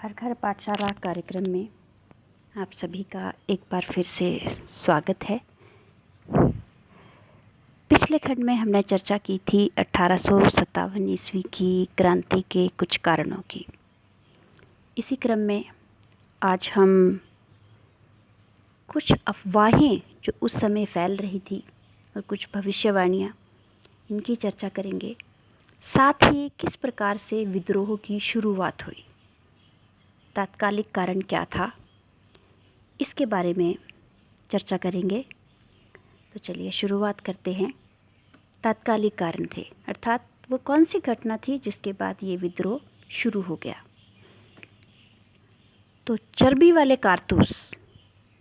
हर घर पाठशाला कार्यक्रम में आप सभी का एक बार फिर से स्वागत है। पिछले खंड में हमने चर्चा की थी 1857 ईस्वी की क्रांति के कुछ कारणों की। इसी क्रम में आज हम कुछ अफवाहें जो उस समय फैल रही थी और कुछ भविष्यवाणियाँ, इनकी चर्चा करेंगे। साथ ही किस प्रकार से विद्रोह की शुरुआत हुई, तात्कालिक कारण क्या था, इसके बारे में चर्चा करेंगे। तो चलिए शुरुआत करते हैं। तात्कालिक कारण थे अर्थात वो कौन सी घटना थी जिसके बाद ये विद्रोह शुरू हो गया। तो चर्बी वाले कारतूस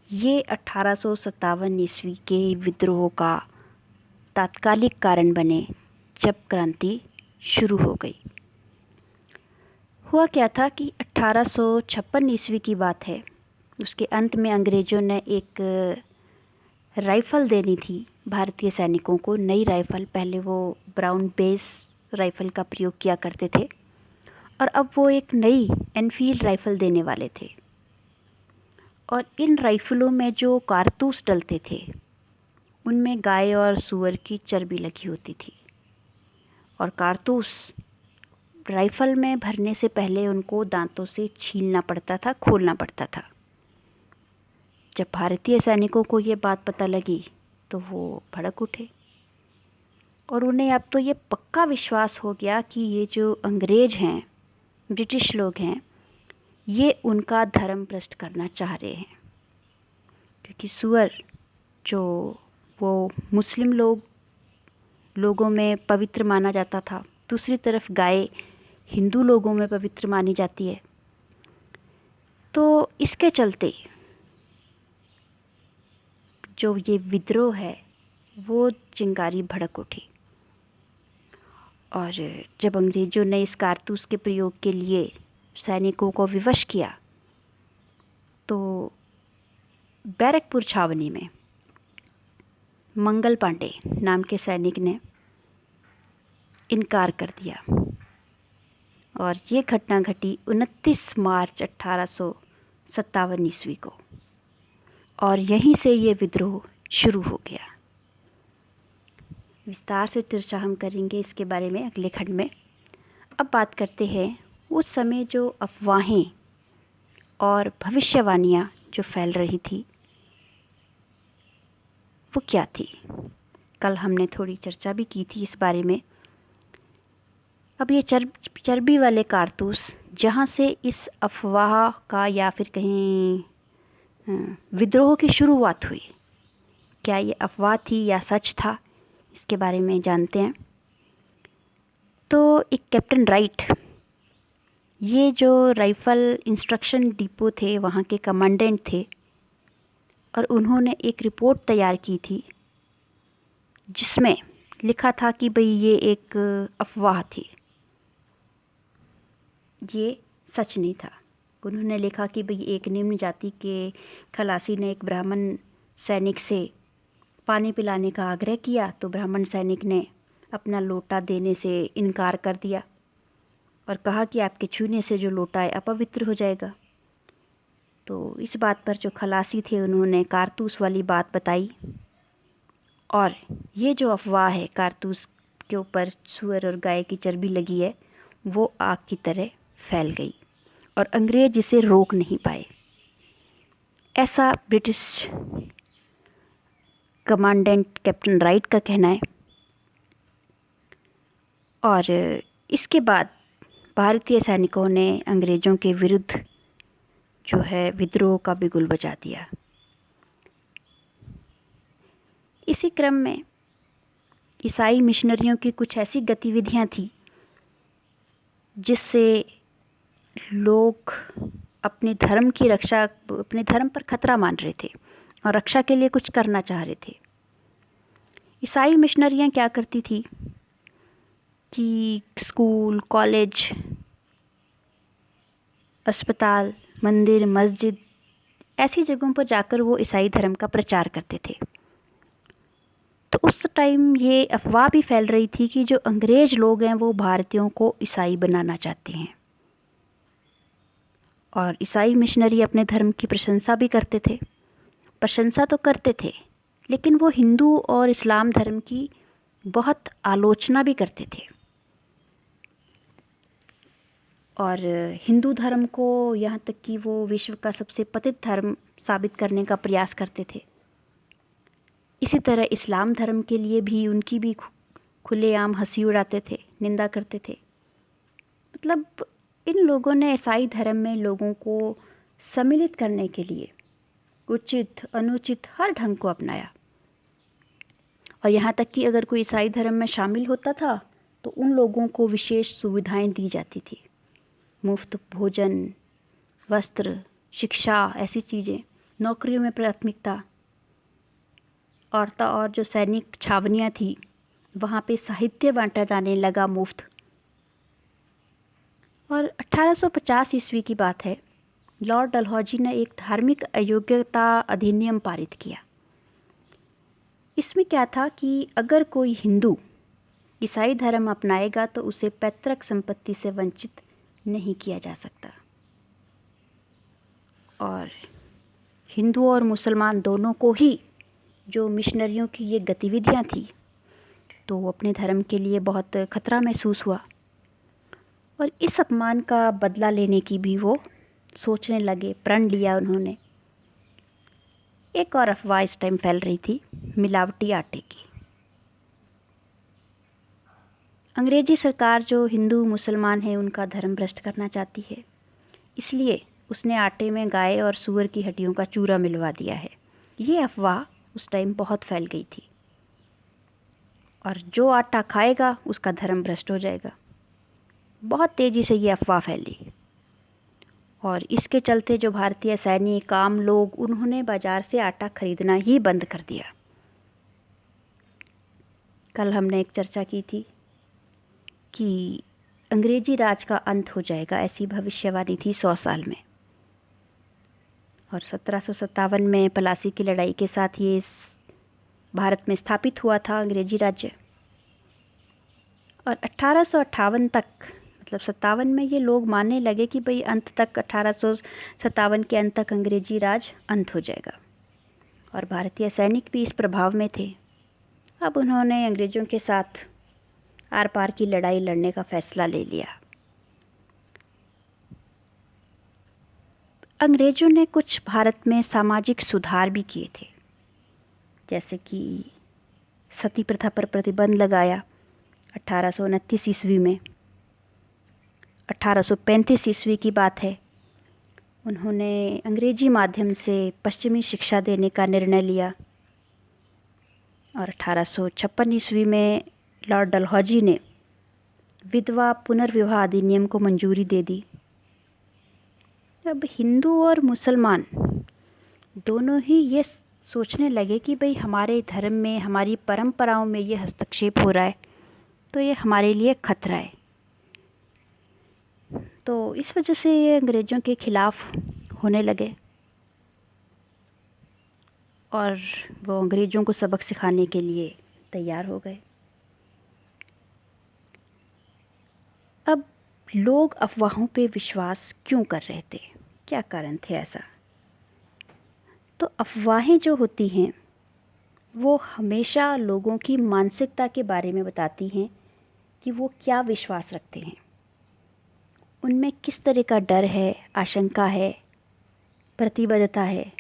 ये 1857 ईस्वी के विद्रोह का तात्कालिक कारण बने जब क्रांति शुरू हो गई। हुआ क्या था कि 1856 ईस्वी की बात है। उसके अंत में अंग्रेज़ों ने एक राइफ़ल देनी थी भारतीय सैनिकों को, नई राइफ़ल। पहले वो ब्राउन बेस राइफ़ल का प्रयोग किया करते थे और अब वो एक नई एनफील्ड राइफ़ल देने वाले थे। और इन राइफ़लों में जो कारतूस डलते थे उनमें गाय और सूअर की चर्बी लगी होती थी। और कारतूस राइफ़ल में भरने से पहले उनको दांतों से छीलना पड़ता था, खोलना पड़ता था। जब भारतीय सैनिकों को ये बात पता लगी तो वो भड़क उठे और उन्हें अब तो ये पक्का विश्वास हो गया कि ये जो अंग्रेज़ हैं, ब्रिटिश लोग हैं, ये उनका धर्म भ्रष्ट करना चाह रहे हैं। क्योंकि सूअर जो वो मुस्लिम लोगों में पवित्र माना जाता था, दूसरी तरफ गाय हिंदू लोगों में पवित्र मानी जाती है। तो इसके चलते जो ये विद्रोह है वो चिंगारी भड़क उठी। और जब अंग्रेज़ों ने इस कारतूस के प्रयोग के लिए सैनिकों को विवश किया तो बैरकपुर छावनी में मंगल पांडे नाम के सैनिक ने इनकार कर दिया। और ये घटना घटी 29 मार्च 1857 ईस्वी को और यहीं से ये विद्रोह शुरू हो गया। विस्तार से चर्चा हम करेंगे इसके बारे में अगले खंड में। अब बात करते हैं उस समय जो अफवाहें और भविष्यवाणियाँ जो फैल रही थी वो क्या थी। कल हमने थोड़ी चर्चा भी की थी इस बारे में। अब ये चर्बी वाले कारतूस जहाँ से इस अफवाह का या फिर कहीं विद्रोह की शुरुआत हुई, क्या ये अफवाह थी या सच था, इसके बारे में जानते हैं। तो एक कैप्टन राइट, ये जो राइफ़ल इंस्ट्रक्शन डिपो थे वहाँ के कमांडेंट थे और उन्होंने एक रिपोर्ट तैयार की थी जिसमें लिखा था कि भाई ये एक अफवाह थी, ये सच नहीं था। उन्होंने लिखा कि भाई एक निम्न जाति के खलासी ने एक ब्राह्मण सैनिक से पानी पिलाने का आग्रह किया तो ब्राह्मण सैनिक ने अपना लोटा देने से इनकार कर दिया और कहा कि आपके छूने से जो लोटा है अपवित्र हो जाएगा। तो इस बात पर जो खलासी थे उन्होंने कारतूस वाली बात बताई और ये जो अफवाह है कारतूस के ऊपर सूअर और गाय की चर्बी लगी है वो आग की तरह फैल गई और अंग्रेज इसे रोक नहीं पाए। ऐसा ब्रिटिश कमांडेंट कैप्टन राइट का कहना है। और इसके बाद भारतीय सैनिकों ने अंग्रेज़ों के विरुद्ध जो है विद्रोह का बिगुल बजा दिया। इसी क्रम में ईसाई मिशनरियों की कुछ ऐसी गतिविधियां थी जिससे लोग अपने धर्म की रक्षा, अपने धर्म पर खतरा मान रहे थे और रक्षा के लिए कुछ करना चाह रहे थे। ईसाई मिशनरियां क्या करती थी कि स्कूल, कॉलेज, अस्पताल, मंदिर, मस्जिद, ऐसी जगहों पर जाकर वो ईसाई धर्म का प्रचार करते थे। तो उस टाइम ये अफवाह भी फैल रही थी कि जो अंग्रेज़ लोग हैं वो भारतीयों को ईसाई बनाना चाहते हैं और ईसाई मिशनरी अपने धर्म की प्रशंसा भी करते थे, प्रशंसा तो करते थे, लेकिन वो हिंदू और इस्लाम धर्म की बहुत आलोचना भी करते थे। और हिंदू धर्म को यहाँ तक कि वो विश्व का सबसे पतित धर्म साबित करने का प्रयास करते थे। इसी तरह इस्लाम धर्म के लिए भी उनकी भी खुलेआम हंसी उड़ाते थे, निंदा करते थे। मतलब इन लोगों ने ईसाई धर्म में लोगों को सम्मिलित करने के लिए उचित अनुचित हर ढंग को अपनाया। और यहाँ तक कि अगर कोई ईसाई धर्म में शामिल होता था तो उन लोगों को विशेष सुविधाएं दी जाती थी, मुफ्त भोजन, वस्त्र, शिक्षा, ऐसी चीज़ें, नौकरियों में प्राथमिकता। और जो सैनिक छावनियाँ थी वहाँ पे साहित्य बांटा जाने लगा मुफ्त। और 1850 ईस्वी की बात है, लॉर्ड डलहौजी ने एक धार्मिक अयोग्यता अधिनियम पारित किया। इसमें क्या था कि अगर कोई हिंदू ईसाई धर्म अपनाएगा तो उसे पैतृक संपत्ति से वंचित नहीं किया जा सकता। और हिंदू और मुसलमान दोनों को ही जो मिशनरियों की ये गतिविधियां थी तो अपने धर्म के लिए बहुत खतरा महसूस हुआ। और इस अपमान का बदला लेने की भी वो सोचने लगे, प्रण लिया उन्होंने। एक और अफवाह इस टाइम फैल रही थी, मिलावटी आटे की। अंग्रेजी सरकार जो हिंदू मुसलमान है उनका धर्म भ्रष्ट करना चाहती है, इसलिए उसने आटे में गाय और सूअर की हड्डियों का चूरा मिलवा दिया है। ये अफवाह उस टाइम बहुत फैल गई थी। और जो आटा खाएगा उसका धर्म भ्रष्ट हो जाएगा। बहुत तेज़ी से ये अफवाह फैली और इसके चलते जो भारतीय सैनिक, आम लोग, उन्होंने बाज़ार से आटा खरीदना ही बंद कर दिया। कल हमने एक चर्चा की थी कि अंग्रेजी राज का अंत हो जाएगा, ऐसी भविष्यवाणी थी 100 साल में। और 1757 में प्लासी की लड़ाई के साथ ये भारत में स्थापित हुआ था अंग्रेजी राज्य। और 1858 तक, मतलब 57 में ये लोग मानने लगे कि भाई अंत तक, 1857 के अंत तक अंग्रेजी राज अंत हो जाएगा। और भारतीय सैनिक भी इस प्रभाव में थे। अब उन्होंने अंग्रेज़ों के साथ आर पार की लड़ाई लड़ने का फैसला ले लिया। अंग्रेज़ों ने कुछ भारत में सामाजिक सुधार भी किए थे, जैसे कि सती प्रथा पर प्रतिबंध लगाया 1829 ईस्वी में। 1835 ईस्वी की बात है, उन्होंने अंग्रेजी माध्यम से पश्चिमी शिक्षा देने का निर्णय लिया। और 1856 ईस्वी में लॉर्ड डलहौजी ने विधवा पुनर्विवाह अधिनियम को मंजूरी दे दी। अब हिंदू और मुसलमान दोनों ही ये सोचने लगे कि भाई हमारे धर्म में, हमारी परंपराओं में ये हस्तक्षेप हो रहा है तो ये हमारे लिए खतरा है। तो इस वजह से ये अंग्रेज़ों के खिलाफ़ होने लगे और वो अंग्रेज़ों को सबक सिखाने के लिए तैयार हो गए। अब लोग अफवाहों पे विश्वास क्यों कर रहे थे, क्या कारण थे ऐसा? तो अफवाहें जो होती हैं वो हमेशा लोगों की मानसिकता के बारे में बताती हैं कि वो क्या विश्वास रखते हैं, उनमें किस तरह का डर है, आशंका है, प्रतिबद्धता है।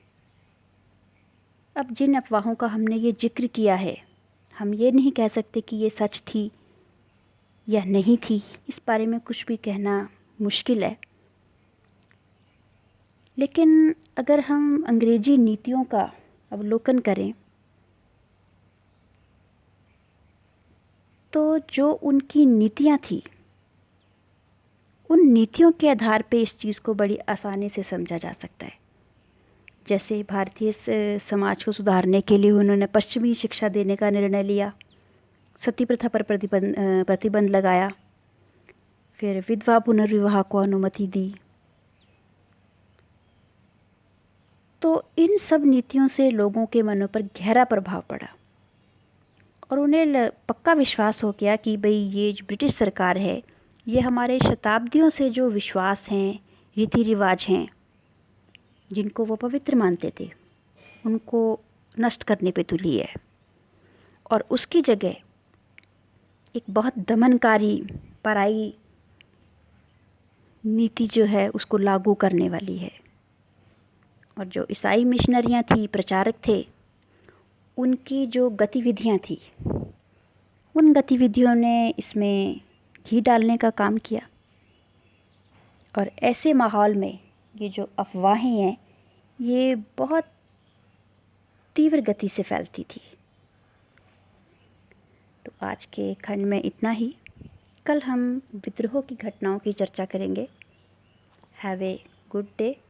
अब जिन अफवाहों का हमने ये जिक्र किया है, हम ये नहीं कह सकते कि ये सच थी या नहीं थी, इस बारे में कुछ भी कहना मुश्किल है। लेकिन अगर हम अंग्रेजी नीतियों का अवलोकन करें तो जो उनकी नीतियां थी, उन नीतियों के आधार पे इस चीज़ को बड़ी आसानी से समझा जा सकता है। जैसे भारतीय समाज को सुधारने के लिए उन्होंने पश्चिमी शिक्षा देने का निर्णय लिया, सती प्रथा पर प्रतिबंध लगाया, फिर विधवा पुनर्विवाह को अनुमति दी। तो इन सब नीतियों से लोगों के मनों पर गहरा प्रभाव पड़ा और उन्हें पक्का विश्वास हो गया कि भाई ये जो ब्रिटिश सरकार है, ये हमारे शताब्दियों से जो विश्वास हैं, रीति रिवाज हैं जिनको वो पवित्र मानते थे, उनको नष्ट करने पे तुली है और उसकी जगह एक बहुत दमनकारी पराई नीति जो है उसको लागू करने वाली है। और जो ईसाई मिशनरियाँ थी, प्रचारक थे, उनकी जो गतिविधियाँ थी, उन गतिविधियों ने इसमें घी डालने का काम किया। और ऐसे माहौल में ये जो अफवाहें हैं ये बहुत तीव्र गति से फैलती थी। तो आज के खंड में इतना ही। कल हम विद्रोह की घटनाओं की चर्चा करेंगे। Have a good day.